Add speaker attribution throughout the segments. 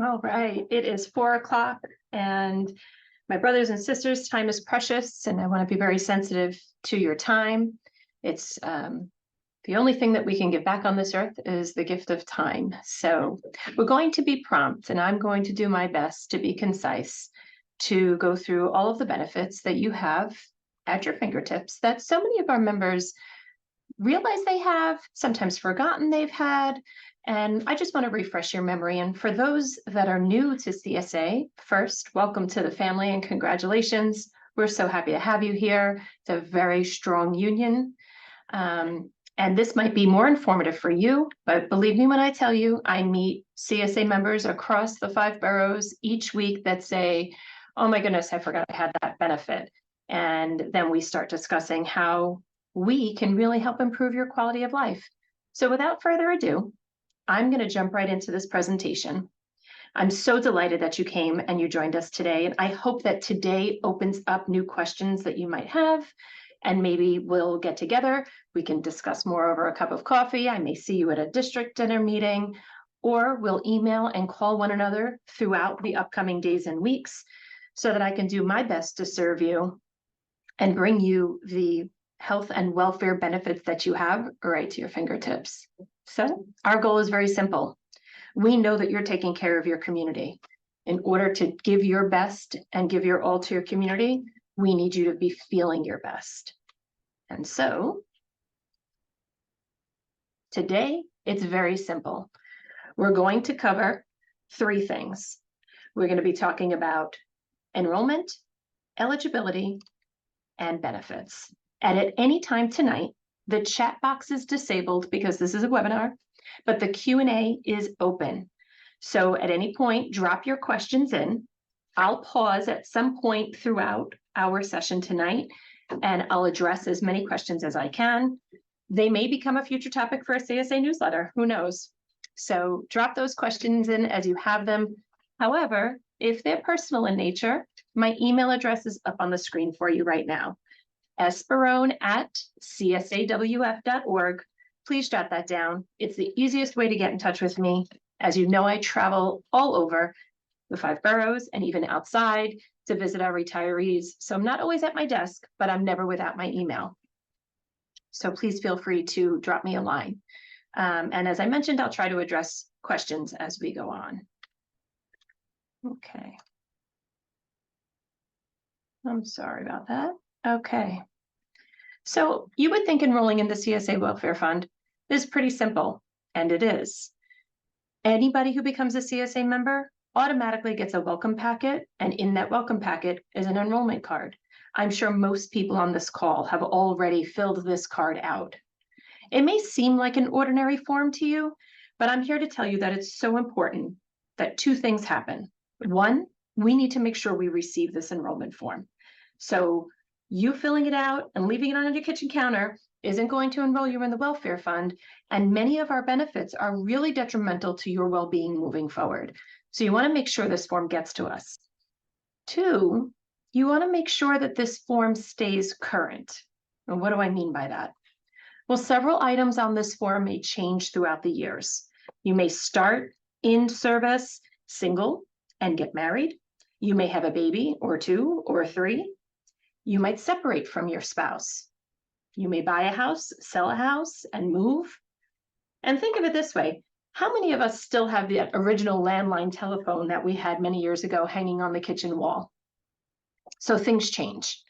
Speaker 1: All right, it is 4 o'clock, and my brothers and sisters, time is precious, and I want to be very sensitive to your time. It's the only thing that we can give back on this earth is the gift of time. So we're going to be prompt, and I'm going to do my best to be concise, to go through all of the benefits that you have at your fingertips that so many of our members realize they have, sometimes forgotten they've had. And I just want to refresh your memory. And for those that are new to CSA, first, welcome to the family and congratulations. We're so happy to have you here. It's a very strong union. And this might be more informative for you, but believe me when I tell you, I meet CSA members across the 5 boroughs each week that say, oh my goodness, I forgot I had that benefit. And then we start discussing how we can really help improve your quality of life. So without further ado, I'm going to jump right into this presentation. I'm so delighted that you came and you joined us today. And I hope that today opens up new questions that you might have. And maybe we'll get together. We can discuss more over a cup of coffee. I may see you at a district dinner meeting, or we'll email and call one another throughout the upcoming days and weeks so that I can do my best to serve you and bring you the health and welfare benefits that you have right to your fingertips. So our goal is very simple. We know that you're taking care of your community. In order to give your best and give your all to your community, we need you to be feeling your best. And so today, it's very simple. We're going to cover 3 things. We're going to be talking about enrollment, eligibility, and benefits. And at any time tonight, the chat box is disabled because this is a webinar, but the Q&A is open. So at any point, drop your questions in. I'll pause at some point throughout our session tonight, and I'll address as many questions as I can. They may become a future topic for a CSA newsletter, who knows? So drop those questions in as you have them. However, if they're personal in nature, my email address is up on the screen for you right now. sbarone@csawf.org. Please jot that down. It's the easiest way to get in touch with me. As you know, I travel all over the 5 boroughs and even outside to visit our retirees. So I'm not always at my desk, but I'm never without my email. So please feel free to drop me a line. And as I mentioned, I'll try to address questions as we go on. Okay. I'm sorry about that. Okay. So you would think enrolling in the CSA Welfare Fund is pretty simple, and it is. Anybody who becomes a CSA member automatically gets a welcome packet, and in that welcome packet is an enrollment card. I'm sure most people on this call have already filled this card out. It may seem like an ordinary form to you, but I'm here to tell you that it's so important that 2 things happen. 1, we need to make sure we receive this enrollment form. So you filling it out and leaving it on your kitchen counter isn't going to enroll you in the welfare fund, and many of our benefits are really detrimental to your well-being moving forward. So you want to make sure this form gets to us. 2, you want to make sure that this form stays current. And what do I mean by that? Well, several items on this form may change throughout the years. You may start in service single and get married. You may have a baby or 2 or 3. You might separate from your spouse. You may buy a house, sell a house, and move. And think of it this way. How many of us still have the original landline telephone that we had many years ago hanging on the kitchen wall? So things change.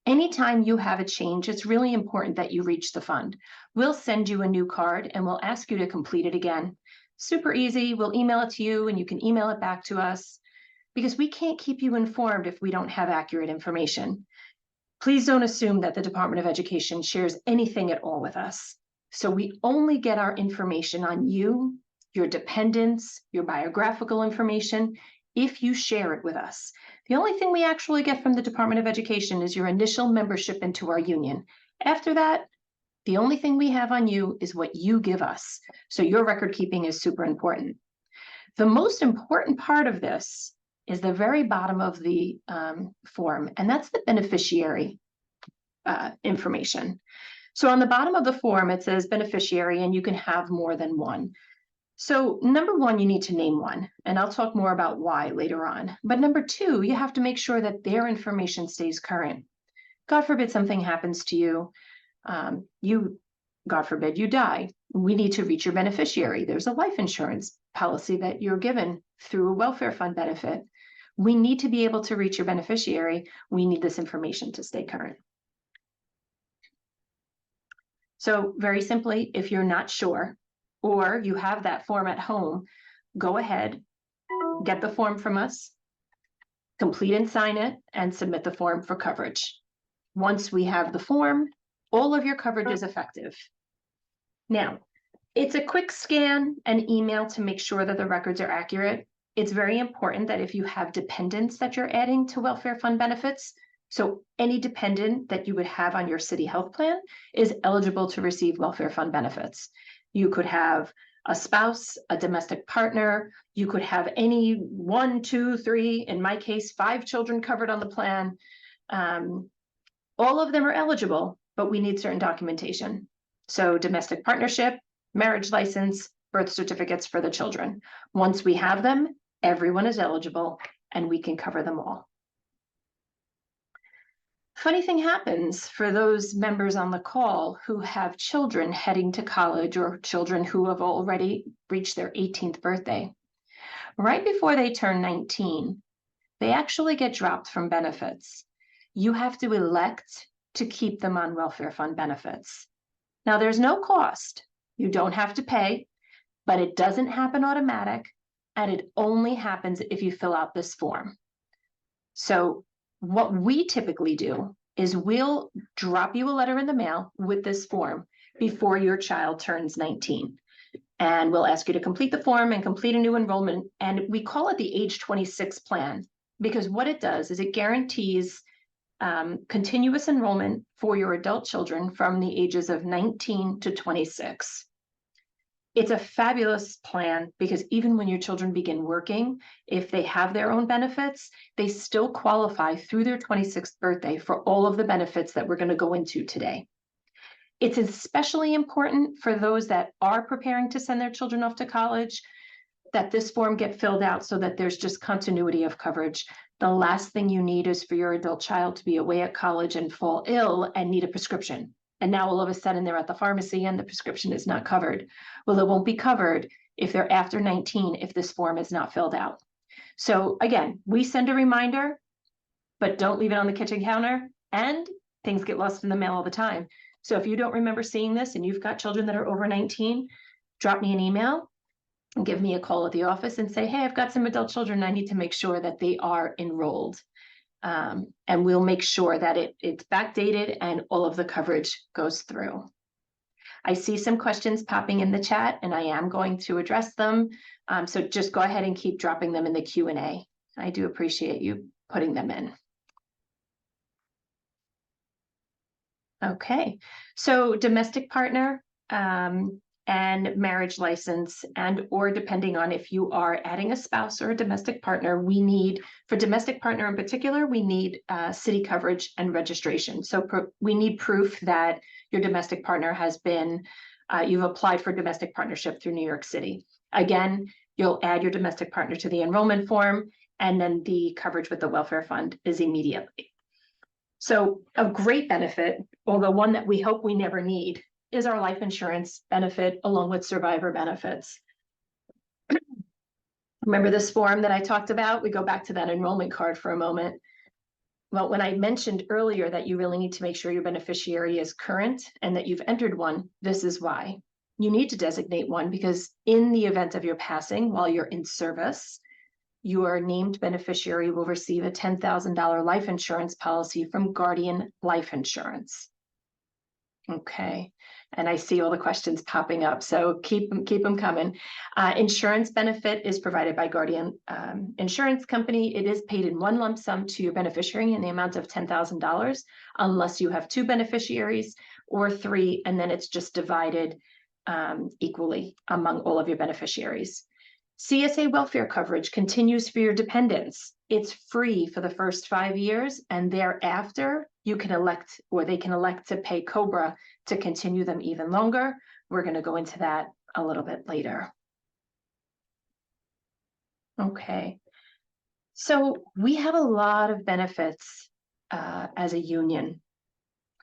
Speaker 1: Anytime you have a change, it's really important that you reach the fund. We'll send you a new card and we'll ask you to complete it again. Super easy. We'll email it to you and you can email it back to us, because we can't keep you informed if we don't have accurate information. Please don't assume that the Department of Education shares anything at all with us. So we only get our information on you, your dependents, your biographical information, if you share it with us. The only thing we actually get from the Department of Education is your initial membership into our union. After that, the only thing we have on you is what you give us. So your record keeping is super important. The most important part of this is the very bottom of the form, and that's the beneficiary information. So on the bottom of the form, it says beneficiary, and you can have more than one. So number one, you need to name one, and I'll talk more about why later on. But number two, you have to make sure that their information stays current. God forbid something happens to you, God forbid you die. We need to reach your beneficiary. There's a life insurance policy that you're given through a welfare fund benefit. We need to be able to reach your beneficiary. We need this information to stay current. So very simply, if you're not sure, or you have that form at home, go ahead, get the form from us, complete and sign it, and submit the form for coverage. Once we have the form, all of your coverage is effective. Now, it's a quick scan and email to make sure that the records are accurate. It's very important that if you have dependents that you're adding to welfare fund benefits, so any dependent that you would have on your city health plan is eligible to receive welfare fund benefits. You could have a spouse, a domestic partner, you could have any 1, 2, 3, in my case, 5 children covered on the plan. All of them are eligible, but we need certain documentation. So domestic partnership, marriage license, birth certificates for the children. Once we have them, everyone is eligible and we can cover them all. Funny thing happens for those members on the call who have children heading to college or children who have already reached their 18th birthday. Right before they turn 19, they actually get dropped from benefits. You have to elect to keep them on welfare fund benefits. Now, there's no cost. You don't have to pay, but it doesn't happen automatic, and it only happens if you fill out this form. So what we typically do is we'll drop you a letter in the mail with this form before your child turns 19. And we'll ask you to complete the form and complete a new enrollment. And we call it the age 26 plan, because what it does is it guarantees continuous enrollment for your adult children from the ages of 19 to 26. It's a fabulous plan because even when your children begin working, if they have their own benefits, they still qualify through their 26th birthday for all of the benefits that we're going to go into today. It's especially important for those that are preparing to send their children off to college, that this form get filled out so that there's just continuity of coverage. The last thing you need is for your adult child to be away at college and fall ill and need a prescription. And now all of a sudden they're at the pharmacy and the prescription is not covered. Well, it won't be covered if they're after 19 if this form is not filled out. So again, we send a reminder, but don't leave it on the kitchen counter, and things get lost in the mail all the time. So if you don't remember seeing this and you've got children that are over 19, drop me an email and give me a call at the office and say, hey, I've got some adult children. I need to make sure that they are enrolled. And we'll make sure that it's backdated and all of the coverage goes through. I see some questions popping in the chat and I am going to address them. So just go ahead and keep dropping them in the Q&A. I do appreciate you putting them in. Okay, so domestic partner and marriage license, and or depending on if you are adding a spouse or a domestic partner, we need, for domestic partner in particular, we need city coverage and registration. So we need proof that your domestic partner has been, you've applied for domestic partnership through New York City. Again, you'll add your domestic partner to the enrollment form, and then the coverage with the welfare fund is immediately. So a great benefit, although one that we hope we never need, is our life insurance benefit along with survivor benefits. Remember this form that I talked about? We go back to that enrollment card for a moment. Well, when I mentioned earlier that you really need to make sure your beneficiary is current and that you've entered one, this is why. You need to designate one because in the event of your passing while you're in service, your named beneficiary will receive a $10,000 life insurance policy from Guardian Life Insurance. Okay, and I see all the questions popping up, so keep them coming. Insurance benefit is provided by Guardian Insurance Company. It is paid in one lump sum to your beneficiary in the amount of $10,000, unless you have 2 beneficiaries or 3, and then it's just divided equally among all of your beneficiaries. CSA welfare coverage continues for your dependents. It's free for the first 5 years, and thereafter you can elect, or they can elect to pay COBRA to continue them even longer. We're going to go into that a little bit later. Okay. So we have a lot of benefits as a union.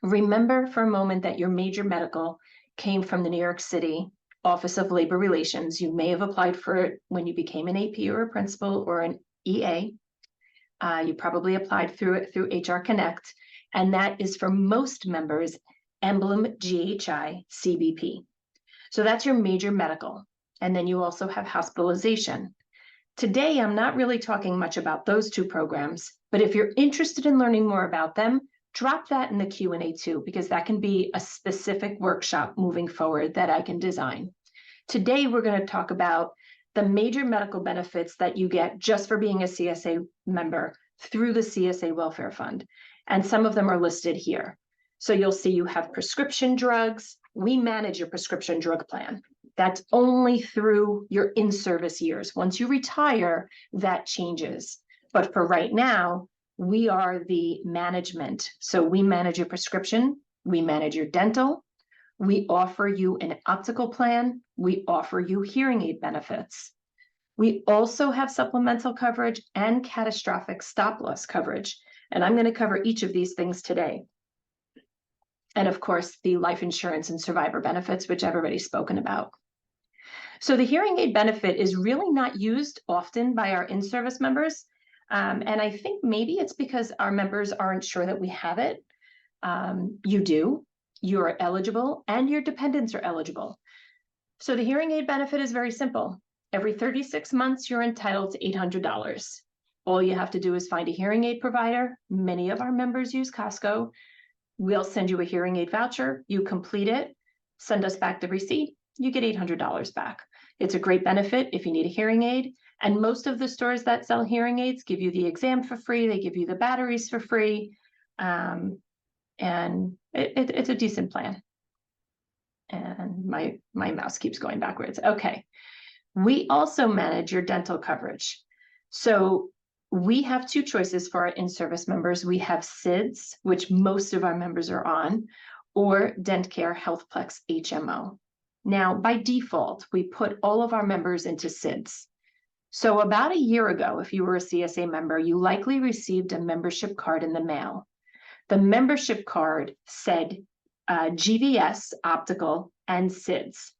Speaker 1: Remember for a moment that your major medical came from the New York City Office of Labor Relations. You may have applied for it when you became an AP or a principal or an EA. You probably applied through it through HR Connect, and that is for most members, emblem GHI CBP. So that's your major medical. And then you also have hospitalization. Today, I'm not really talking much about those two programs, but if you're interested in learning more about them, drop that in the Q&A too, because that can be a specific workshop moving forward that I can design. Today, we're going to talk about the major medical benefits that you get just for being a CSA member through the CSA Welfare Fund. And some of them are listed here. So you'll see you have prescription drugs. We manage your prescription drug plan. That's only through your in-service years. Once you retire, that changes. But for right now, we are the management. So we manage your prescription, we manage your dental, we offer you an optical plan, we offer you hearing aid benefits. We also have supplemental coverage and catastrophic stop-loss coverage. And I'm going to cover each of these things today. And of course, the life insurance and survivor benefits, which everybody's spoken about. So the hearing aid benefit is really not used often by our in-service members. And I think maybe it's because our members aren't sure that we have it. You do, you're eligible, and your dependents are eligible. So the hearing aid benefit is very simple. Every 36 months, you're entitled to $800. All you have to do is find a hearing aid provider. Many of our members use Costco. We'll send you a hearing aid voucher. You complete it, send us back the receipt. You get $800 back. It's a great benefit if you need a hearing aid. And most of the stores that sell hearing aids give you the exam for free. They give you the batteries for free. And it's a decent plan. And my mouse keeps going backwards. Okay. We also manage your dental coverage. So we have two choices for our in-service members. We have SIDS, which most of our members are on, or DentCare HealthPlex HMO. Now, by default, we put all of our members into SIDS. So about a year ago, if you were a CSA member, you likely received a membership card in the mail. The membership card said GVS, optical, and SIDS.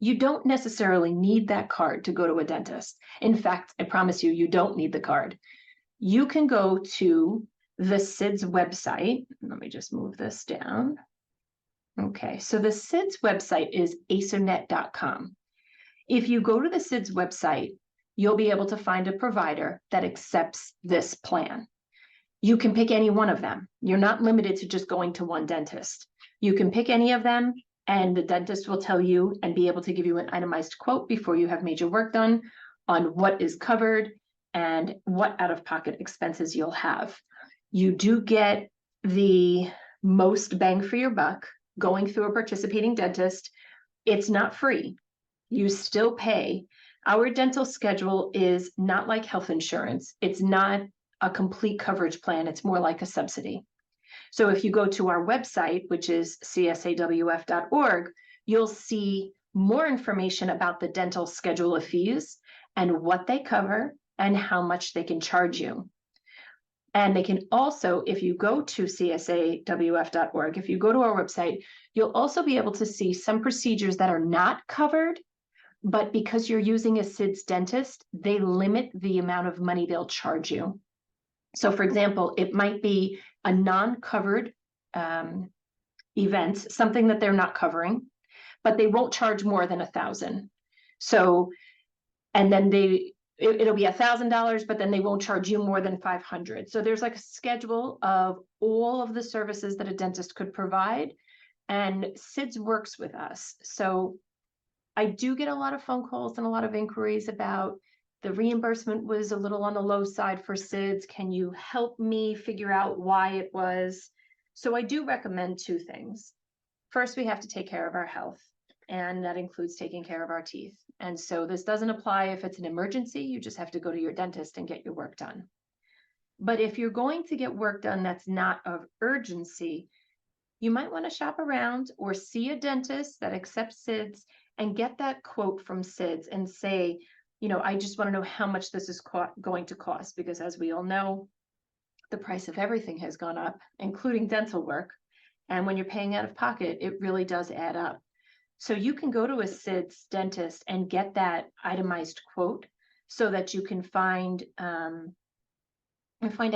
Speaker 1: You don't necessarily need that card to go to a dentist. In fact, I promise you, you don't need the card. You can go to the SIDS website. Let me just move this down. Okay, so the SIDS website is acernet.com. If you go to the SIDS website, you'll be able to find a provider that accepts this plan. You can pick any one of them. You're not limited to just going to one dentist. You can pick any of them, and the dentist will tell you and be able to give you an itemized quote before you have major work done on what is covered and what out-of-pocket expenses you'll have. You do get the most bang for your buck going through a participating dentist. It's not free. You still pay. Our dental schedule is not like health insurance. It's not a complete coverage plan. It's more like a subsidy. So if you go to our website, which is csawf.org, you'll see more information about the dental schedule of fees and what they cover and how much they can charge you. And they can also, if you go to csawf.org, if you go to our website, you'll also be able to see some procedures that are not covered, but because you're using a SIDS dentist, they limit the amount of money they'll charge you. So for example, it might be a non-covered event, something that they're not covering, but they won't charge more than $1,000. So, and then it'll be $1,000, but then they won't charge you more than $500. So there's like a schedule of all of the services that a dentist could provide, and SIDS works with us. So I do get a lot of phone calls and a lot of inquiries about the reimbursement was a little on the low side for SIDS. Can you help me figure out why it was? So I do recommend two things. First, we have to take care of our health, and that includes taking care of our teeth. And so this doesn't apply if it's an emergency. You just have to go to your dentist and get your work done. But if you're going to get work done that's not of urgency, you might want to shop around or see a dentist that accepts SIDS and get that quote from SIDS and say, I just want to know how much this is going to cost, because as we all know, the price of everything has gone up, including dental work. And when you're paying out of pocket, it really does add up. So you can go to a SIDS dentist and get that itemized quote so that you can find out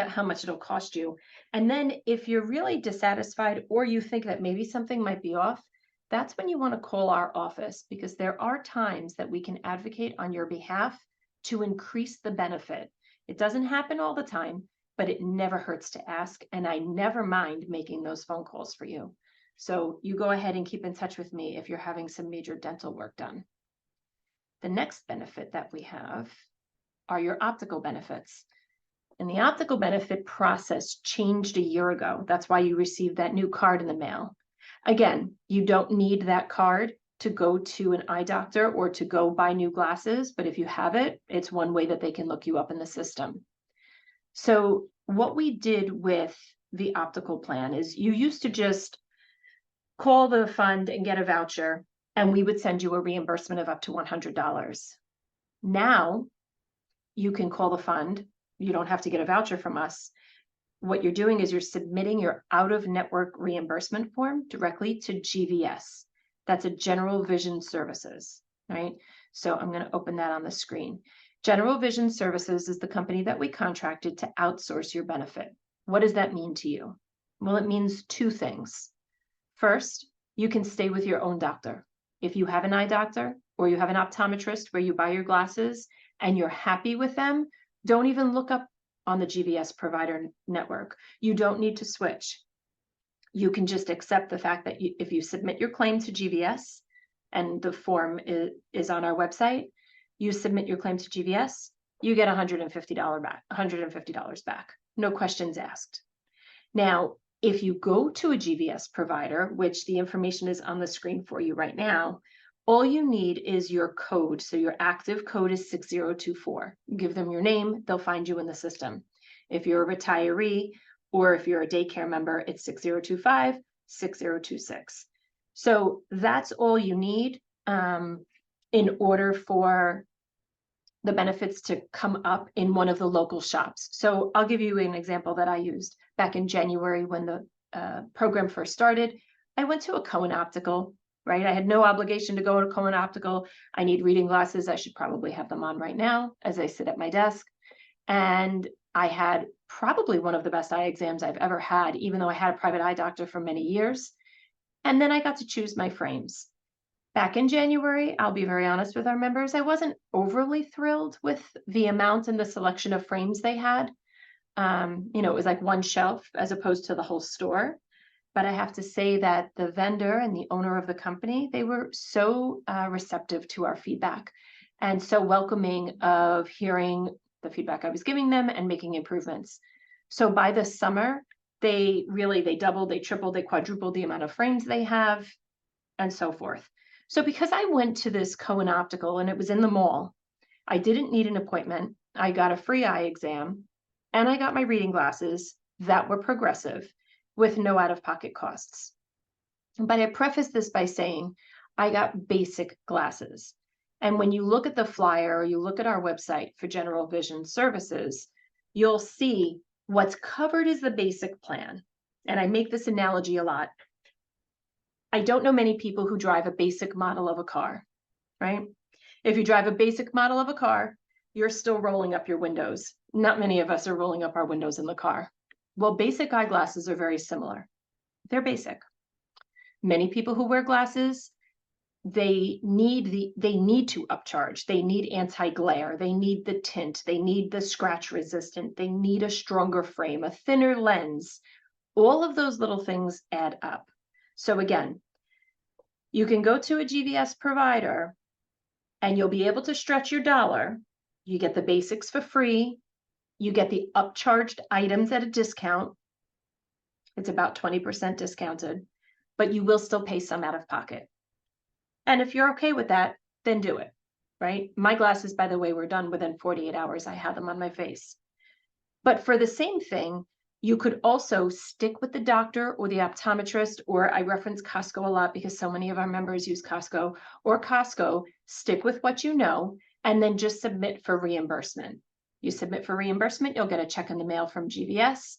Speaker 1: how much it'll cost you. And then if you're really dissatisfied or you think that maybe something might be off, that's when you want to call our office, because there are times that we can advocate on your behalf to increase the benefit. It doesn't happen all the time, but it never hurts to ask. And I never mind making those phone calls for you. So you go ahead and keep in touch with me if you're having some major dental work done. The next benefit that we have are your optical benefits. And the optical benefit process changed a year ago. That's why you received that new card in the mail. Again, you don't need that card to go to an eye doctor or to go buy new glasses, but if you have it, it's one way that they can look you up in the system. So what we did with the optical plan is you used to just call the fund and get a voucher, and we would send you a reimbursement of up to $100. Now you can call the fund. You don't have to get a voucher from us. What you're doing is you're submitting your out-of-network reimbursement form directly to GVS. That's a General Vision Services, right? So I'm going to open that on the screen. General Vision Services is the company that we contracted to outsource your benefit. What does that mean to you? Well, it means two things. First, you can stay with your own doctor. If you have an eye doctor or you have an optometrist where you buy your glasses and you're happy with them, don't even look up on the GVS provider network. You don't need to switch. You can just accept the fact that if you submit your claim to GVS, and the form is on our website, you submit your claim to GVS, you get $150 back. No questions asked. Now, if you go to a GVS provider, which the information is on the screen for you right now, all you need is your code. So your active code is 6024. You give them your name, they'll find you in the system. If you're a retiree or if you're a daycare member, it's 6025, 6026. So that's all you need in order for the benefits to come up in one of the local shops. So I'll give you an example that I used back in January when the program first started. I went to a Cohen Optical, right? I had no obligation to go to Cohen Optical. I need reading glasses. I should probably have them on right now as I sit at my desk. And I had probably one of the best eye exams I've ever had, even though I had a private eye doctor for many years. And then I got to choose my frames. Back in January, I'll be very honest with our members, I wasn't overly thrilled with the amount and the selection of frames they had. It was like one shelf as opposed to the whole store. But I have to say that the vendor and the owner of the company, they were so receptive to our feedback and so welcoming of hearing the feedback I was giving them and making improvements. So by the summer, they doubled, they tripled, they quadrupled the amount of frames they have and so forth. So because I went to this Cohen Optical and it was in the mall, I didn't need an appointment. I got a free eye exam and I got my reading glasses that were progressive with no out-of-pocket costs. But I preface this by saying I got basic glasses. And when you look at the flyer or you look at our website for General Vision Services, you'll see what's covered is the basic plan. And I make this analogy a lot. I don't know many people who drive a basic model of a car, right? If you drive a basic model of a car, you're still rolling up your windows. Not many of us are rolling up our windows in the car. Well, basic eyeglasses are very similar. They're basic. Many people who wear glasses, they need to upcharge. They need anti-glare. They need the tint. They need the scratch resistant. They need a stronger frame, a thinner lens. All of those little things add up. So again, you can go to a GVS provider and you'll be able to stretch your dollar. You get the basics for free. You get the upcharged items at a discount. It's about 20% discounted, but you will still pay some out of pocket. And if you're okay with that, then do it, right? My glasses, by the way, were done within 48 hours. I had them on my face. But for the same thing, you could also stick with the doctor or the optometrist, or I reference Costco a lot because so many of our members use Costco, or Costco, stick with what you know, and then just submit for reimbursement. You submit for reimbursement, you'll get a check in the mail from GVS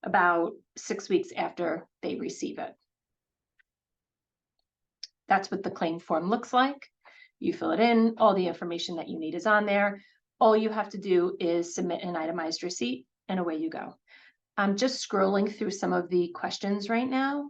Speaker 1: about 6 weeks after they receive it. That's what the claim form looks like. You fill it in, all the information that you need is on there. All you have to do is submit an itemized receipt, and away you go. I'm just scrolling through some of the questions right now.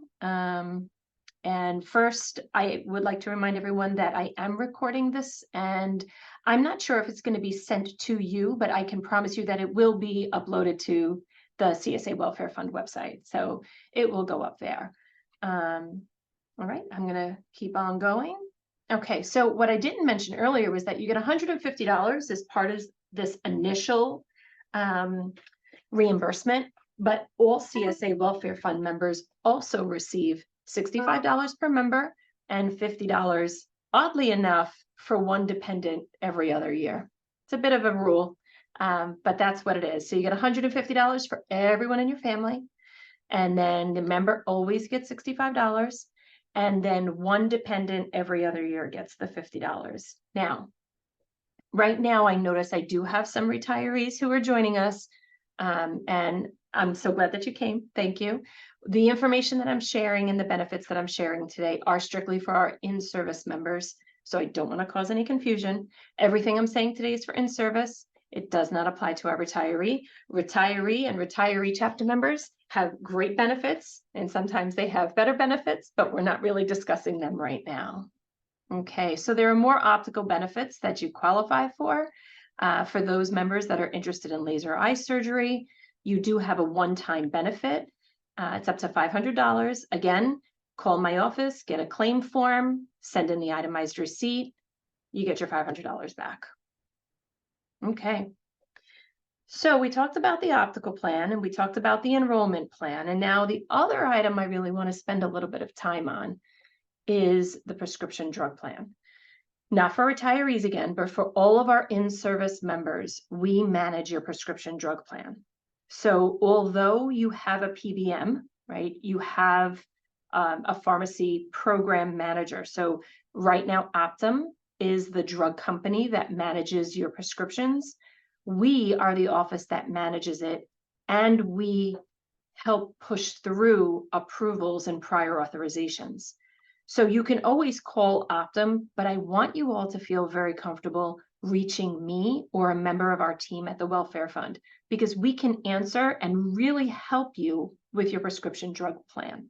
Speaker 1: And first, I would like to remind everyone that I am recording this, and I'm not sure if it's going to be sent to you, but I can promise you that it will be uploaded to the CSA Welfare Fund website. So it will go up there. All right, I'm going to keep on going. Okay, so what I didn't mention earlier was that you get $150 as part of this initial reimbursement, but all CSA Welfare Fund members also receive $65 per member and $50, oddly enough, for one dependent every other year. It's a bit of a rule, but that's what it is. So you get $150 for everyone in your family, and then the member always gets $65, and then one dependent every other year gets the $50. Now, right now, I notice I do have some retirees who are joining us, and I'm so glad that you came. Thank you. The information that I'm sharing and the benefits that I'm sharing today are strictly for our in-service members, so I don't want to cause any confusion. Everything I'm saying today is for in-service. It does not apply to our retiree. Retiree and retiree chapter members have great benefits, and sometimes they have better benefits, but we're not really discussing them right now. Okay, so there are more optical benefits that you qualify for those members that are interested in laser eye surgery. You do have a one-time benefit. It's up to $500. Again, call my office, get a claim form, send in the itemized receipt. You get your $500 back. Okay. So we talked about the optical plan, and we talked about the enrollment plan. And now the other item I really want to spend a little bit of time on is the prescription drug plan. Not for retirees again, but for all of our in-service members, we manage your prescription drug plan. So although you have a PBM, right, you have a pharmacy program manager. So right now, Optum is the drug company that manages your prescriptions. We are the office that manages it, and we help push through approvals and prior authorizations. So you can always call Optum, but I want you all to feel very comfortable reaching me or a member of our team at the Welfare Fund, because we can answer and really help you with your prescription drug plan.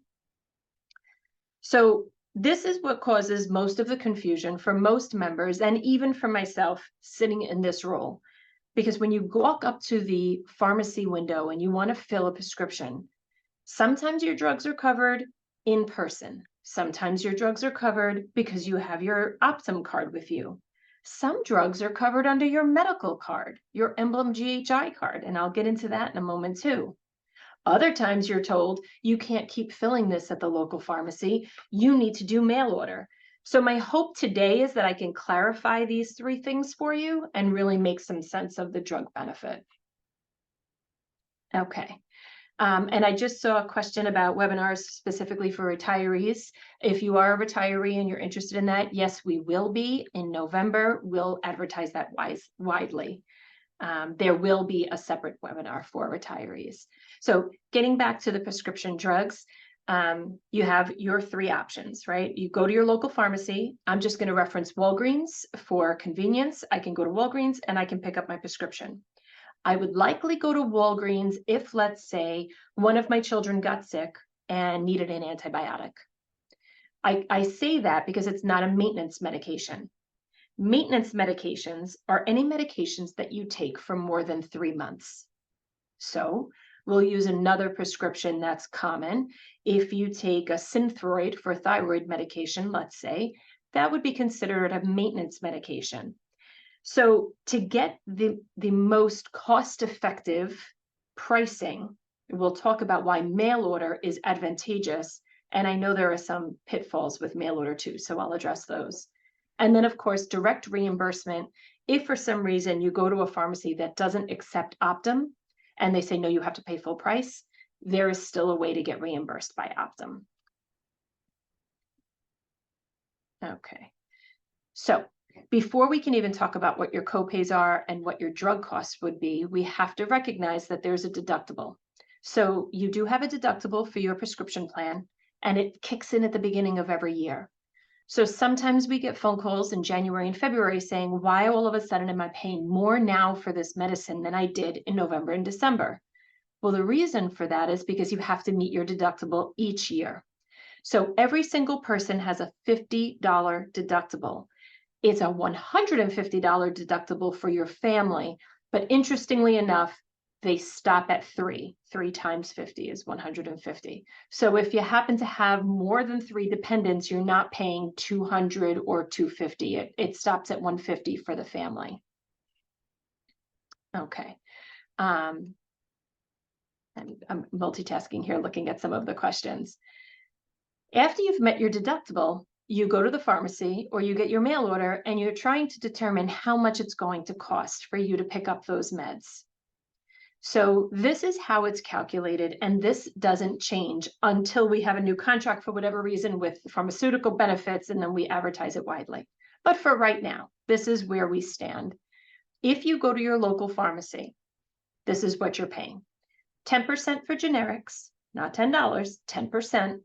Speaker 1: So this is what causes most of the confusion for most members, and even for myself sitting in this role. Because when you walk up to the pharmacy window and you want to fill a prescription, sometimes your drugs are covered in person. Sometimes your drugs are covered because you have your Optum card with you. Some drugs are covered under your medical card, your Emblem GHI card, and I'll get into that in a moment too. Other times you're told you can't keep filling this at the local pharmacy. You need to do mail order. So my hope today is that I can clarify these three things for you and really make some sense of the drug benefit. Okay. And I just saw a question about webinars specifically for retirees. If you are a retiree and you're interested in that, yes, we will be in November. We'll advertise that widely. There will be a separate webinar for retirees. So getting back to the prescription drugs, you have your three options, right? You go to your local pharmacy. I'm just going to reference Walgreens for convenience. I can go to Walgreens and I can pick up my prescription. I would likely go to Walgreens if, let's say, one of my children got sick and needed an antibiotic. I say that because it's not a maintenance medication. Maintenance medications are any medications that you take for more than 3 months. So we'll use another prescription that's common. If you take a Synthroid for thyroid medication, let's say, that would be considered a maintenance medication. So to get the most cost-effective pricing, we'll talk about why mail order is advantageous. And I know there are some pitfalls with mail order too, so I'll address those. And then, of course, direct reimbursement. If for some reason you go to a pharmacy that doesn't accept Optum and they say, no, you have to pay full price, there is still a way to get reimbursed by Optum. Okay, so Before we can even talk about what your copays are and what your drug costs would be, we have to recognize that there's a deductible. So you do have a deductible for your prescription plan, and it kicks in at the beginning of every year. So sometimes we get phone calls in January and February saying, why all of a sudden am I paying more now for this medicine than I did in November and December? Well, the reason for that is because you have to meet your deductible each year. So every single person has a $50 deductible. It's a $150 deductible for your family, but interestingly enough, they stop at 3. 3 times 50 is 150. So if you happen to have more than 3 dependents, you're not paying 200 or 250. It stops at 150 for the family. Okay. I'm multitasking here, looking at some of the questions. After you've met your deductible, you go to the pharmacy or you get your mail order and you're trying to determine how much it's going to cost for you to pick up those meds. So this is how it's calculated, and this doesn't change until we have a new contract for whatever reason with pharmaceutical benefits, and then we advertise it widely. But for right now, this is where we stand. If you go to your local pharmacy, this is what you're paying. 10% for generics, not $10, 10%,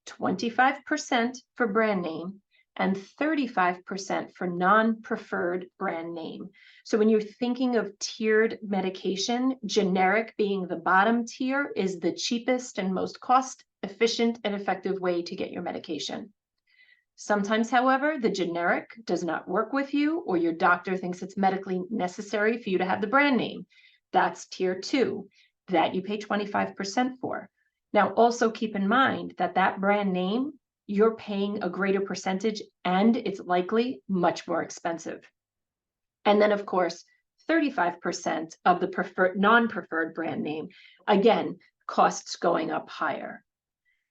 Speaker 1: 25% for brand name, and 35% for non-preferred brand name. So when you're thinking of tiered medication, generic being the bottom tier is the cheapest and most cost-efficient and effective way to get your medication. Sometimes, however, the generic does not work with you, or your doctor thinks it's medically necessary for you to have the brand name. That's tier 2, that you pay 25% for. Now, also keep in mind that that brand name, you're paying a greater percentage, and it's likely much more expensive. And then, of course, 35% of the non-preferred brand name, again, costs going up higher.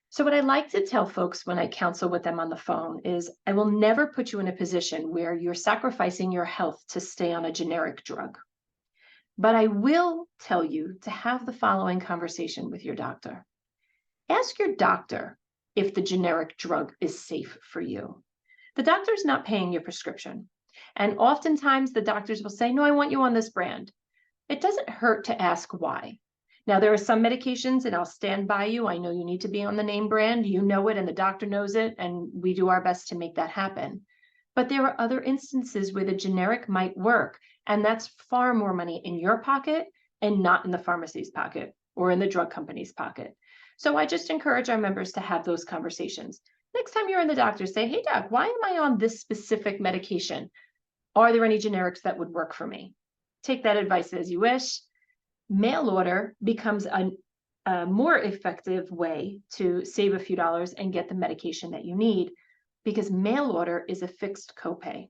Speaker 1: So what I like to tell folks when I counsel with them on the phone is I will never put you in a position where you're sacrificing your health to stay on a generic drug. But I will tell you to have the following conversation with your doctor. Ask your doctor if the generic drug is safe for you. The doctor's not paying your prescription. And oftentimes the doctors will say, no, I want you on this brand. It doesn't hurt to ask why. Now, there are some medications, and I'll stand by you. I know you need to be on the name brand. You know it, and the doctor knows it, and we do our best to make that happen. But there are other instances where the generic might work, and that's far more money in your pocket and not in the pharmacy's pocket or in the drug company's pocket. So I just encourage our members to have those conversations. Next time you're in the doctor, say, hey, doc, why am I on this specific medication? Are there any generics that would work for me? Take that advice as you wish. Mail order becomes a more effective way to save a few dollars and get the medication that you need, because mail order is a fixed copay.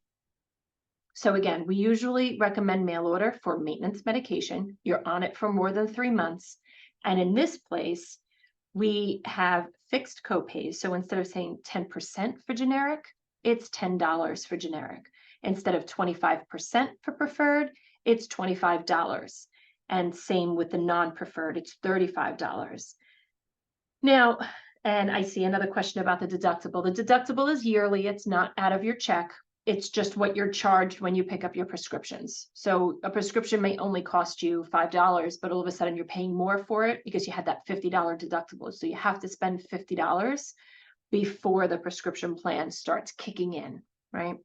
Speaker 1: So again, we usually recommend mail order for maintenance medication. You're on it for more than 3 months. And in this place, we have fixed copays. So instead of saying 10% for generic, it's $10 for generic. Instead of 25% for preferred, it's $25. And same with the non-preferred, it's $35. Now, and I see another question about the deductible. The deductible is yearly, it's not out of your check. It's just what you're charged when you pick up your prescriptions. So a prescription may only cost you $5, but all of a sudden you're paying more for it because you had that $50 deductible. So you have to spend $50 before the prescription plan starts kicking in, right?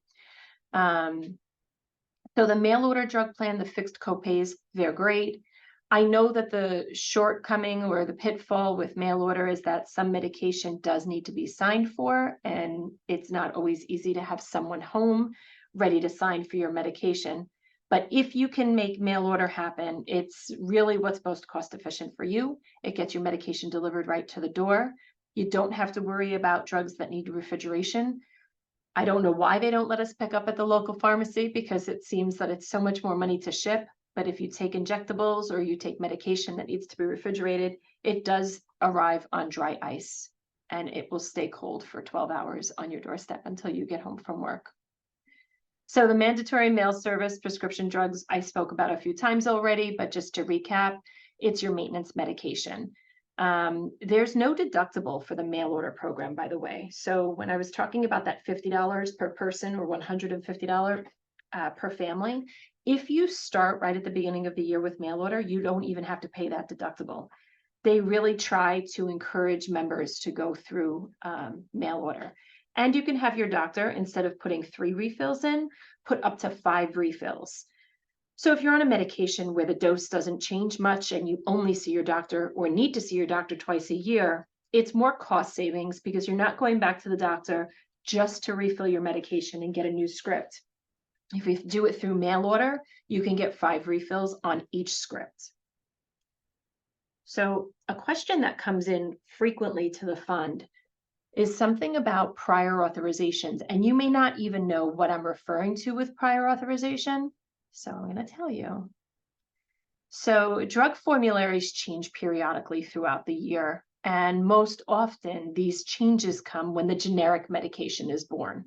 Speaker 1: So the mail order drug plan, the fixed copays, they're great. I know that the shortcoming or the pitfall with mail order is that some medication does need to be signed for, and it's not always easy to have someone home ready to sign for your medication. But if you can make mail order happen, it's really what's most cost efficient for you. It gets your medication delivered right to the door. You don't have to worry about drugs that need refrigeration. I don't know why they don't let us pick up at the local pharmacy, because it seems that it's so much more money to ship. But if you take injectables or you take medication that needs to be refrigerated, it does arrive on dry ice, and it will stay cold for 12 hours on your doorstep until you get home from work. So the mandatory mail service prescription drugs I spoke about a few times already, but just to recap, it's your maintenance medication. There's no deductible for the mail order program, by the way. So when I was talking about that $50 per person or $150 per family, if you start right at the beginning of the year with mail order, you don't even have to pay that deductible. They really try to encourage members to go through mail order. And you can have your doctor, instead of putting 3 refills in, put up to 5 refills. So if you're on a medication where the dose doesn't change much and you only see your doctor or need to see your doctor twice a year, it's more cost savings because you're not going back to the doctor just to refill your medication and get a new script. If you do it through mail order, you can get 5 refills on each script. So a question that comes in frequently to the fund is something about prior authorizations, and you may not even know what I'm referring to with prior authorization. So I'm going to tell you. So drug formularies change periodically throughout the year, and most often these changes come when the generic medication is born.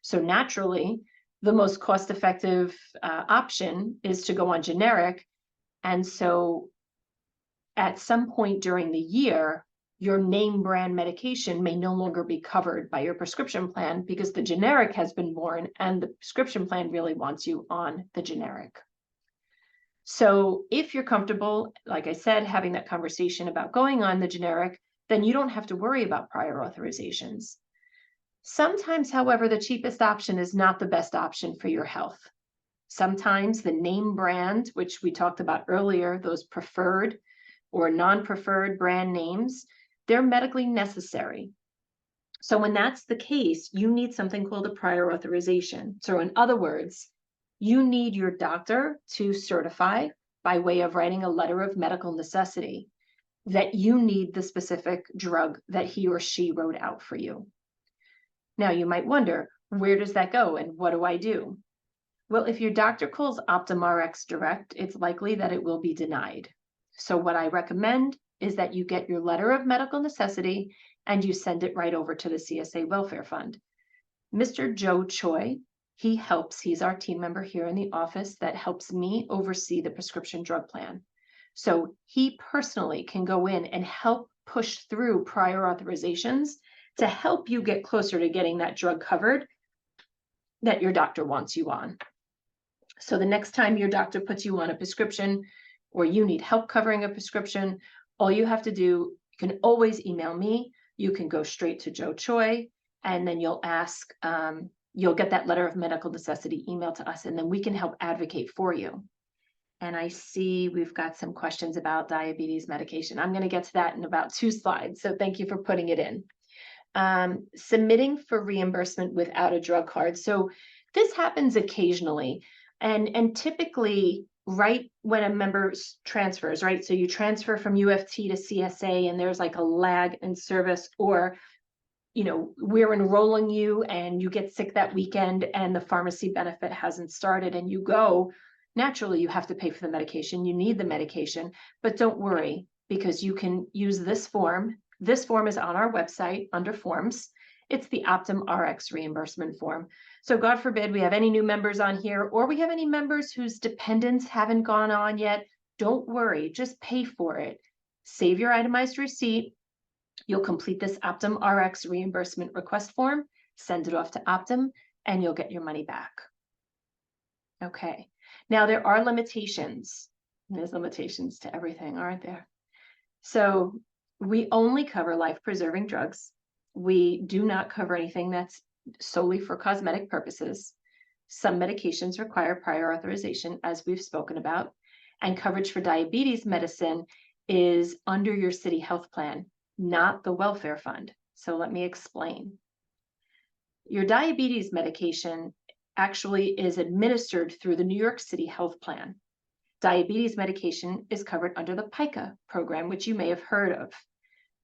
Speaker 1: So naturally, the most cost-effective option is to go on generic, and so at some point during the year, your name brand medication may no longer be covered by your prescription plan because the generic has been born and the prescription plan really wants you on the generic. So if you're comfortable, like I said, having that conversation about going on the generic, then you don't have to worry about prior authorizations. Sometimes, however, the cheapest option is not the best option for your health. Sometimes the name brand, which we talked about earlier, those preferred or non-preferred brand names, they're medically necessary. So when that's the case, you need something called a prior authorization. So in other words, you need your doctor to certify by way of writing a letter of medical necessity that you need the specific drug that he or she wrote out for you. Now you might wonder, where does that go and what do I do? Well, if your doctor calls OptumRx direct, it's likely that it will be denied. So what I recommend is that you get your letter of medical necessity and you send it right over to the CSA Welfare Fund. Mr. Joe Choi, he's our team member here in the office that helps me oversee the prescription drug plan. So he personally can go in and help push through prior authorizations to help you get closer to getting that drug covered that your doctor wants you on. So the next time your doctor puts you on a prescription or you need help covering a prescription, all you have to do, you can always email me. You can go straight to Joe Choi, and then you'll ask, you'll get that letter of medical necessity emailed to us, and then we can help advocate for you. And I see we've got some questions about diabetes medication. I'm going to get to that in about 2 slides, so thank you for putting it in. Submitting for reimbursement without a drug card. So this happens occasionally, and typically right when a member transfers, right? So you transfer from UFT to CSA and there's like a lag in service, or, you know, we're enrolling you and you get sick that weekend and the pharmacy benefit hasn't started and you go, naturally you have to pay for the medication. You need the medication, but don't worry because you can use this form. This form is on our website under forms. It's the OptumRx reimbursement form. So God forbid we have any new members on here, or we have any members whose dependents haven't gone on yet. Don't worry, just pay for it. Save your itemized receipt. You'll complete this OptumRx reimbursement request form, send it off to Optum, and you'll get your money back. Okay, now there are limitations. There's limitations to everything, aren't there? So we only cover life-preserving drugs. We do not cover anything that's solely for cosmetic purposes. Some medications require prior authorization, as we've spoken about, and coverage for diabetes medicine is under your city health plan, not the welfare fund. So let me explain. Your diabetes medication actually is administered through the New York City health plan. Diabetes medication is covered under the PICA program, which you may have heard of.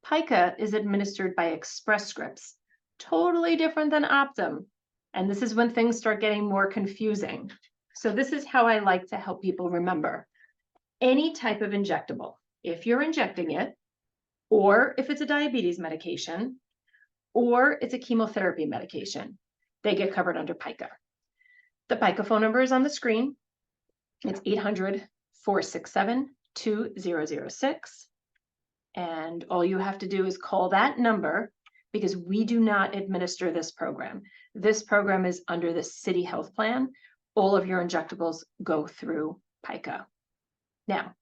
Speaker 1: PICA is administered by Express Scripts, totally different than Optum. And this is when things start getting more confusing. So this is how I like to help people remember. Any type of injectable, if you're injecting it, or if it's a diabetes medication, or it's a chemotherapy medication, they get covered under PICA. The PICA phone number is on the screen. It's 800-467-2006. And all you have to do is call that number, because we do not administer this program. This program is under the city health plan. All of your injectables go through PICA. Now,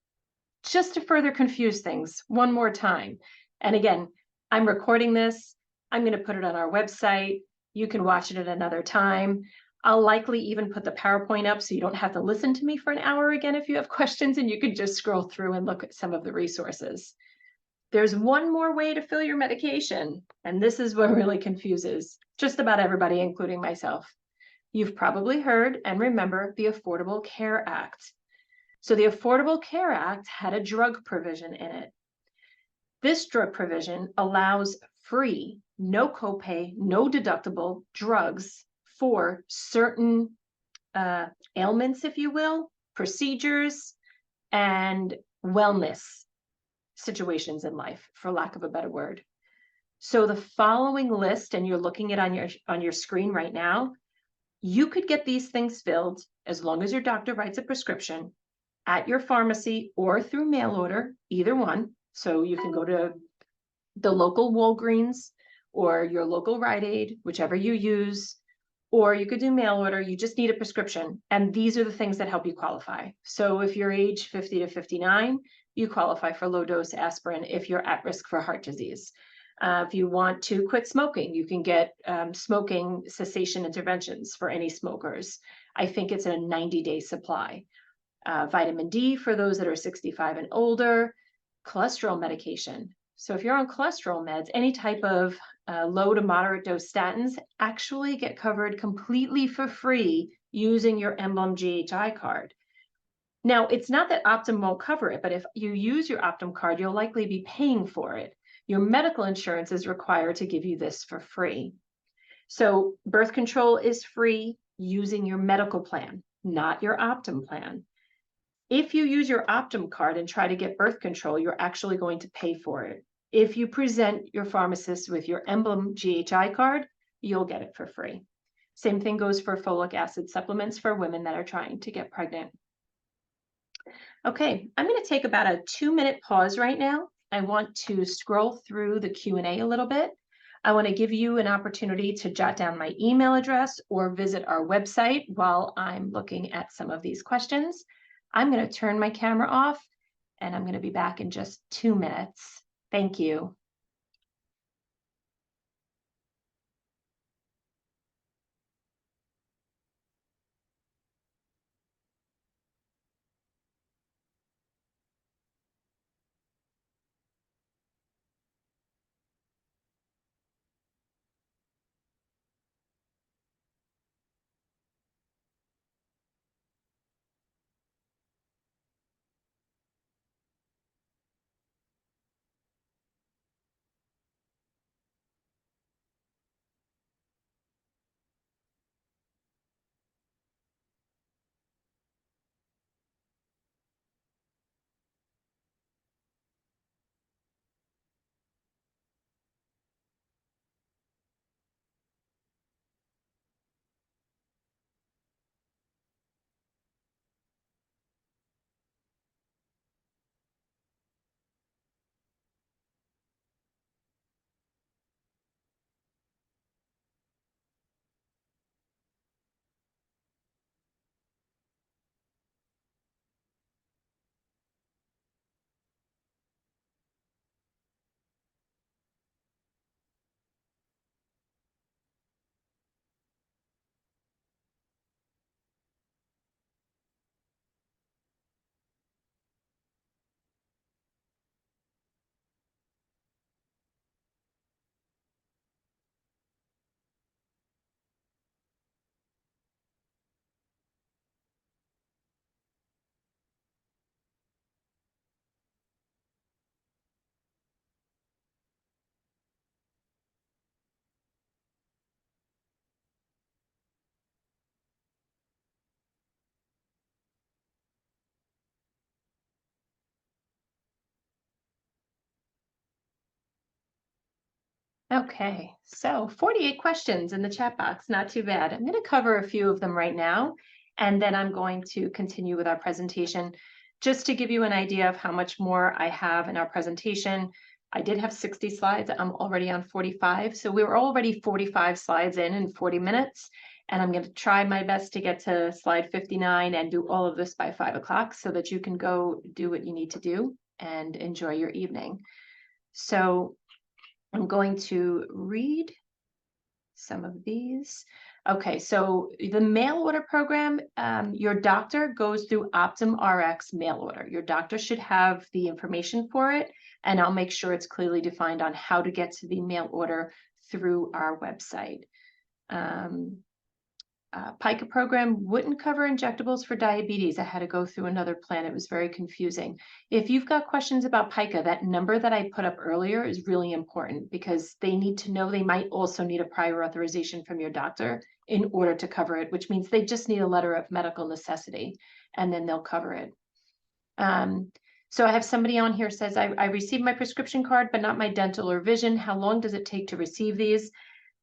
Speaker 1: just to further confuse things one more time. And again, I'm recording this. I'm going to put it on our website. You can watch it at another time. I'll likely even put the PowerPoint up so you don't have to listen to me for an hour again if you have questions, and you can just scroll through and look at some of the resources. There's one more way to fill your medication, and this is what really confuses just about everybody, including myself. You've probably heard and remember the Affordable Care Act. So the Affordable Care Act had a drug provision in it. This drug provision allows free, no copay, no deductible drugs for certain ailments, if you will, procedures, and wellness situations in life, for lack of a better word. So the following list, and you're looking at it on your screen right now, you could get these things filled as long as your doctor writes a prescription at your pharmacy or through mail order, either one. So you can go to the local Walgreens or your local Rite Aid, whichever you use, or you could do mail order. You just need a prescription. And these are the things that help you qualify. So if you're age 50 to 59, you qualify for low dose aspirin if you're at risk for heart disease. If you want to quit smoking, you can get smoking cessation interventions for any smokers. I think it's a 90-day supply. Vitamin D for those that are 65 and older, cholesterol medication. So if you're on cholesterol meds, any type of low to moderate dose statins actually get covered completely for free using your Emblem GHI card. Now, it's not that Optum won't cover it, but if you use your Optum card, you'll likely be paying for it. Your medical insurance is required to give you this for free. So birth control is free using your medical plan, not your Optum plan. If you use your Optum card and try to get birth control, you're actually going to pay for it. If you present your pharmacist with your Emblem GHI card, you'll get it for free. Same thing goes for folic acid supplements for women that are trying to get pregnant. Okay, I'm going to take about a 2-minute pause right now. I want to scroll through the Q&A a little bit. I want to give you an opportunity to jot down my email address or visit our website while I'm looking at some of these questions. I'm going to turn my camera off, and I'm going to be back in just 2 minutes. Thank you. Okay, so 48 questions in the chat box, not too bad. I'm going to cover a few of them right now, and then I'm going to continue with our presentation. just to give you an idea of how much more I have in our presentation, I did have 60 slides. I'm already on 45. So we were already 45 slides in 40 minutes. And I'm going to try my best to get to slide 59 and do all of this by 5 o'clock so that you can go do what you need to do and enjoy your evening. So I'm going to read some of these. Okay, so the mail order program, your doctor goes through Optum RX mail order. Your doctor should have the information for it, and I'll make sure it's clearly defined on how to get to the mail order through our website. PICA program wouldn't cover injectables for diabetes. I had to go through another plan. It was very confusing. If you've got questions about PICA, that number that I put up earlier is really important because they need to know they might also need a prior authorization from your doctor in order to cover it, which means they just need a letter of medical necessity and then they'll cover it. So I have somebody on here says, I received my prescription card, but not my dental or vision. How long does it take to receive these?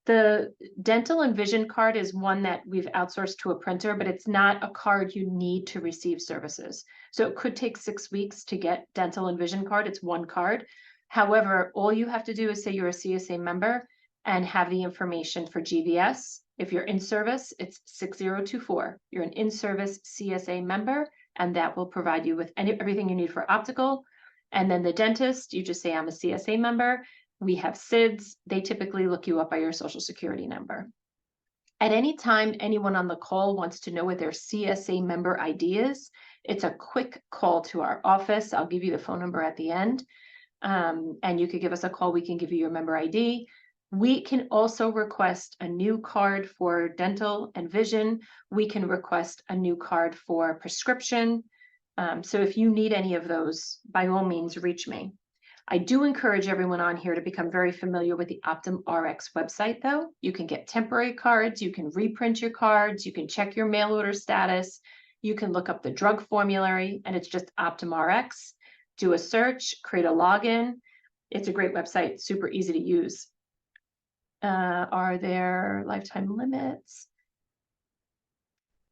Speaker 1: The dental and vision card is one that we've outsourced to a printer, but it's not a card you need to receive services. So it could take 6 weeks to get dental and vision card. It's one card. However, all you have to do is say you're a CSA member and have the information for GVS. If you're in service, it's 6024. You're an in-service CSA member, and that will provide you with everything you need for optical. And then the dentist, you just say, I'm a CSA member. We have SIDS. They typically look you up by your social security number. At any time, anyone on the call wants to know what their CSA member ID is, it's a quick call to our office. I'll give you the phone number at the end. And you could give us a call. We can give you your member ID. We can also request a new card for dental and vision. We can request a new card for prescription. So if you need any of those, by all means, reach me. I do encourage everyone on here to become very familiar with the Optum RX website, though. You can get temporary cards, you can reprint your cards, you can check your mail order status, you can look up the drug formulary, and it's just Optum RX. Do a search, create a login. It's a great website, super easy to use. Are there lifetime limits?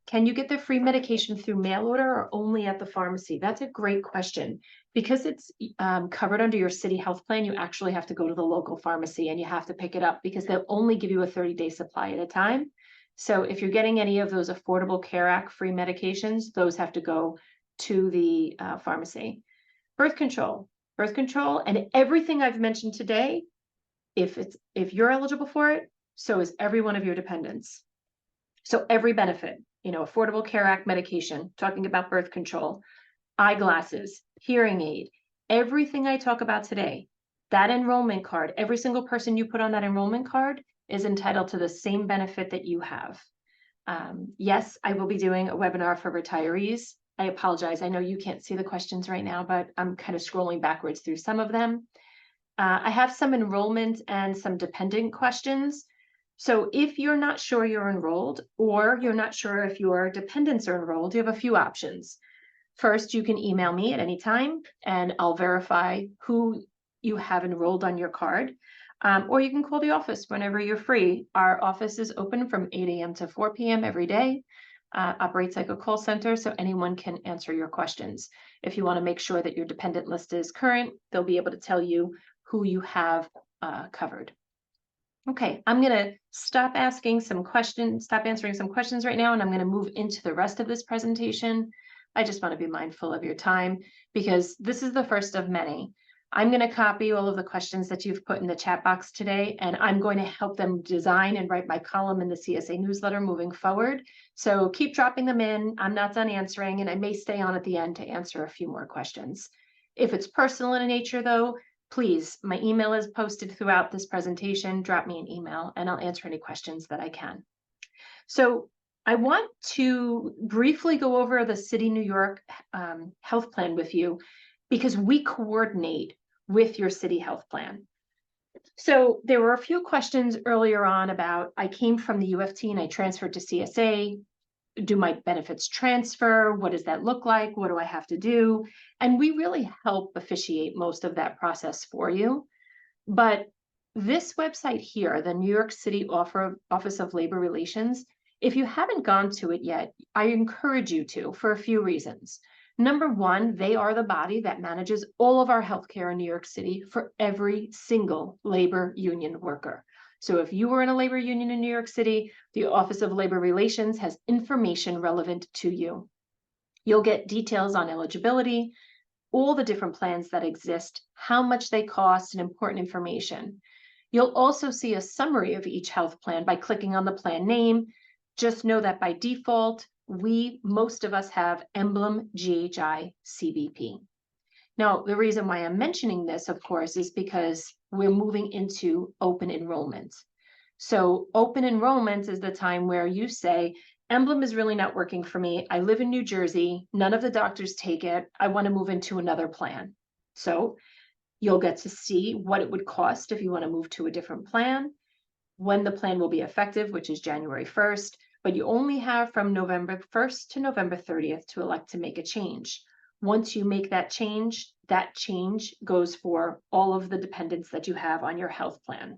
Speaker 1: Can you get the free medication through mail order or only at the pharmacy? That's a great question. Because it's covered under your city health plan, you actually have to go to the local pharmacy and you have to pick it up because they'll only give you a 30-day supply at a time. So if you're getting any of those Affordable Care Act free medications, those have to go to the pharmacy. Birth control, and everything I've mentioned today, if you're eligible for it, so is every one of your dependents. So every benefit, Affordable Care Act medication, talking about birth control, eyeglasses, hearing aid, everything I talk about today, that enrollment card, every single person you put on that enrollment card is entitled to the same benefit that you have. Yes, I will be doing a webinar for retirees. I apologize. I know you can't see the questions right now, but I'm kind of scrolling backwards through some of them. I have some enrollment and some dependent questions. So if you're not sure you're enrolled or you're not sure if your dependents are enrolled, you have a few options. First, you can email me at any time and I'll verify who you have enrolled on your card. Or you can call the office whenever you're free. Our office is open from 8 a.m. to 4 p.m. every day, operates like a call center, so anyone can answer your questions. If you want to make sure that your dependent list is current, they'll be able to tell you who you have covered. Okay, I'm going to stop answering some questions right now, and I'm going to move into the rest of this presentation. I just want to be mindful of your time because this is the first of many. I'm going to copy all of the questions that you've put in the chat box today, and I'm going to help them design and write my column in the CSA newsletter moving forward. So keep dropping them in. I'm not done answering, and I may stay on at the end to answer a few more questions. If it's personal in nature, though, please, my email is posted throughout this presentation. Drop me an email and I'll answer any questions that I can. So I want to briefly go over the City New York health plan with you because we coordinate with your city health plan. So there were a few questions earlier on about, I came from the UFT and I transferred to CSA. Do my benefits transfer? What does that look like? What do I have to do? And we really help officiate most of that process for you. But this website here, the New York City Office of Labor Relations, if you haven't gone to it yet, I encourage you to for a few reasons. Number one, they are the body that manages all of our healthcare in New York City for every single labor union worker. So if you were in a labor union in New York City, the Office of Labor Relations has information relevant to you. You'll get details on eligibility, all the different plans that exist, how much they cost, and important information. You'll also see a summary of each health plan by clicking on the plan name. Just know that by default, most of us have Emblem GHI CBP. Now, the reason why I'm mentioning this, of course, is because we're moving into open enrollment. So open enrollment is the time where you say, Emblem is really not working for me. I live in New Jersey. None of the doctors take it. I want to move into another plan. So you'll get to see what it would cost if you want to move to a different plan, when the plan will be effective, which is January 1st, but you only have from November 1st to November 30th to elect to make a change. Once you make that change goes for all of the dependents that you have on your health plan.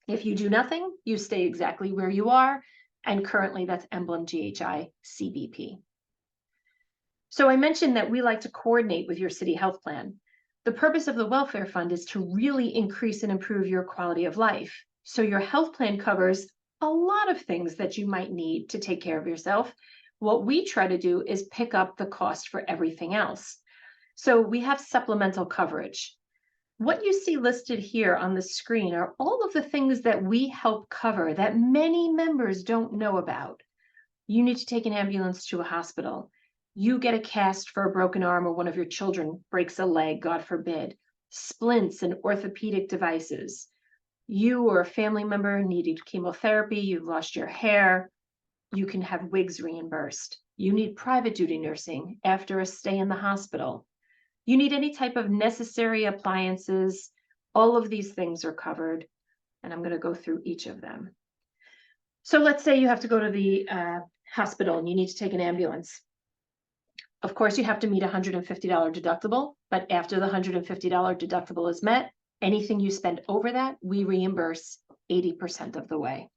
Speaker 1: If you do nothing, you stay exactly where you are, and currently that's Emblem GHI CBP. So I mentioned that we like to coordinate with your city health plan. The purpose of the welfare fund is to really increase and improve your quality of life. So your health plan covers a lot of things that you might need to take care of yourself. What we try to do is pick up the cost for everything else. So we have supplemental coverage. What you see listed here on the screen are all of the things that we help cover that many members don't know about. You need to take an ambulance to a hospital. You get a cast for a broken arm, or one of your children breaks a leg, God forbid. Splints and orthopedic devices. You or a family member needed chemotherapy, you've lost your hair, you can have wigs reimbursed. You need private duty nursing after a stay in the hospital. You need any type of necessary appliances. All of these things are covered, and I'm going to go through each of them. So let's say you have to go to the hospital and you need to take an ambulance. Of course, you have to meet a $150 deductible, but after the $150 deductible is met, anything you spend over that, we reimburse 80% of the way.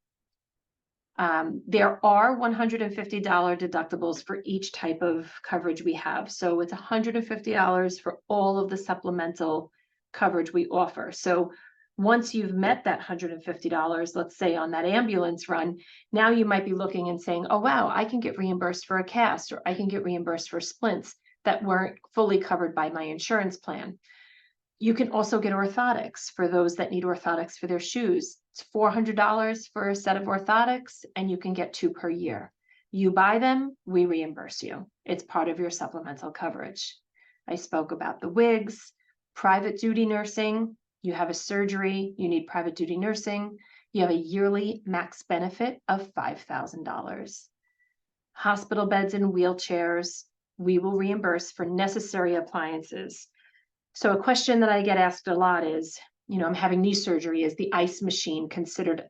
Speaker 1: There are $150 deductibles for each type of coverage we have. So it's $150 for all of the supplemental coverage we offer. So once you've met that $150, let's say on that ambulance run, now you might be looking and saying, oh, wow, I can get reimbursed for a cast, or I can get reimbursed for splints that weren't fully covered by my insurance plan. You can also get orthotics for those that need orthotics for their shoes. It's $400 for a set of orthotics, and you can get 2 per year. You buy them, we reimburse you. It's part of your supplemental coverage. I spoke about the wigs, private duty nursing. You have a surgery, you need private duty nursing. You have a yearly max benefit of $5,000. Hospital beds and wheelchairs, we will reimburse for necessary appliances. So a question that I get asked a lot is, I'm having knee surgery. Is the ice machine considered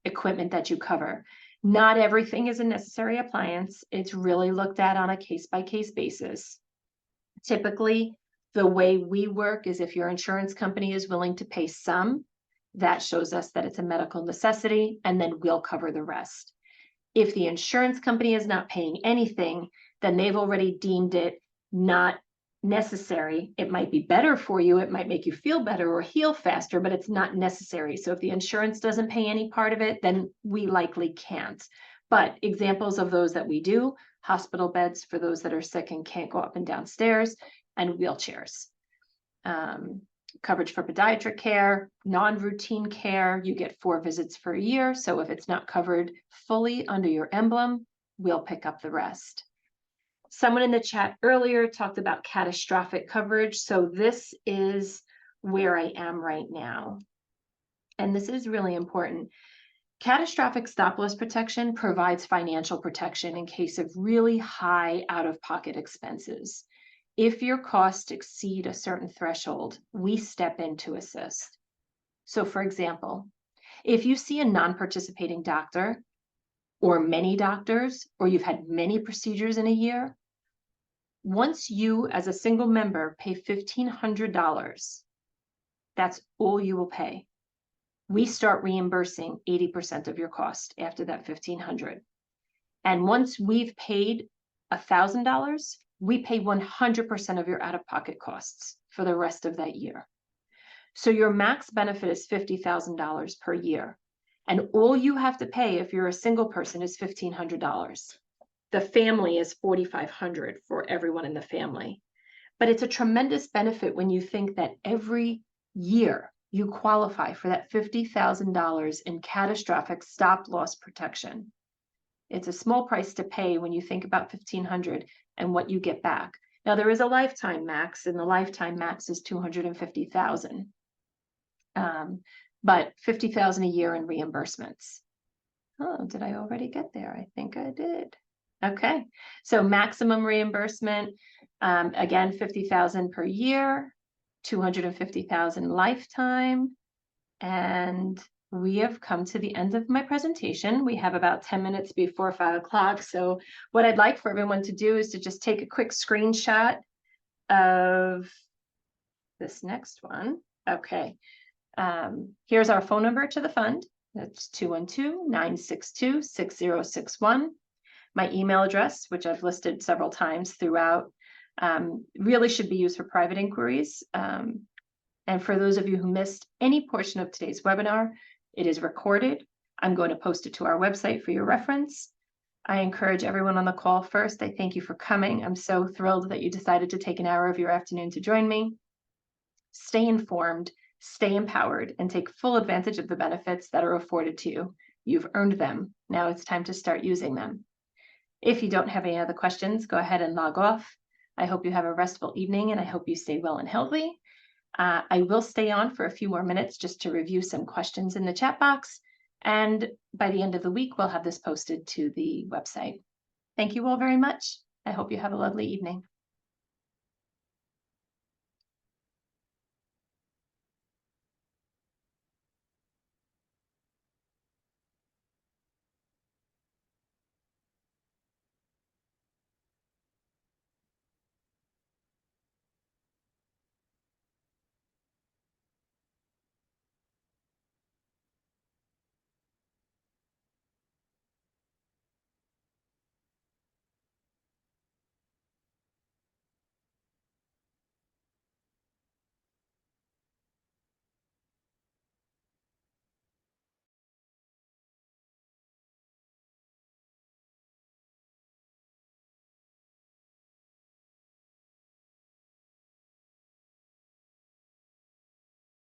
Speaker 1: equipment that you cover? Not everything is a necessary appliance. It's really looked at on a case-by-case basis. Typically, the way we work is if your insurance company is willing to pay some, that shows us that it's a medical necessity, and then we'll cover the rest. If the insurance company is not paying anything, then they've already deemed it not necessary. It might be better for you, it might make you feel better or heal faster, but it's not necessary. So if the insurance doesn't pay any part of it, then we likely can't. But examples of those that we do: hospital beds for those that are sick and can't go up and down stairs, and wheelchairs. Coverage for podiatric care, non-routine care, you get 4 visits for a year. So if it's not covered fully under your emblem, we'll pick up the rest. Someone in the chat earlier talked about catastrophic coverage. So this is where I am right now. And this is really important. Catastrophic stop-loss protection provides financial protection in case of really high out-of-pocket expenses. If your costs exceed a certain threshold, we step in to assist. So for example, if you see a non-participating doctor, or many doctors, or you've had many procedures in a year, once you as a single member pay $1,500, that's all you will pay. We start reimbursing 80% of your cost after that $1,500. And once we've paid $1,000, we pay 100% of your out-of-pocket costs for the rest of that year. So your max benefit is $50,000 per year. And all you have to pay if you're a single person is $1,500. The family is $4,500 for everyone in the family. But it's a tremendous benefit when you think that every year you qualify for that $50,000 in catastrophic stop-loss protection. It's a small price to pay when you think about $1,500 and what you get back. Now there is a lifetime max, and the lifetime max is $250,000, but $50,000 a year in reimbursements. Oh, did I already get there? I think I did. Okay, so maximum reimbursement, again, $50,000 per year, $250,000 lifetime, and we have come to the end of my presentation. We have about 10 minutes before 5 o'clock. So what I'd like for everyone to do is to just take a quick screenshot of this next one. Okay. Here's our phone number to the fund. That's 212-962-6061. My email address, which I've listed several times throughout, really should be used for private inquiries. And for those of you who missed any portion of today's webinar, it is recorded. I'm going to post it to our website for your reference. I encourage everyone on the call first. I thank you for coming. I'm so thrilled that you decided to take an hour of your afternoon to join me. Stay informed, stay empowered, and take full advantage of the benefits that are afforded to you. You've earned them. Now it's time to start using them. If you don't have any other questions, go ahead and log off. I hope you have a restful evening, and I hope you stay well and healthy. I will stay on for a few more minutes just to review some questions in the chat box. And by the end of the week, we'll have this posted to the website. Thank you all very much. I hope you have a lovely evening.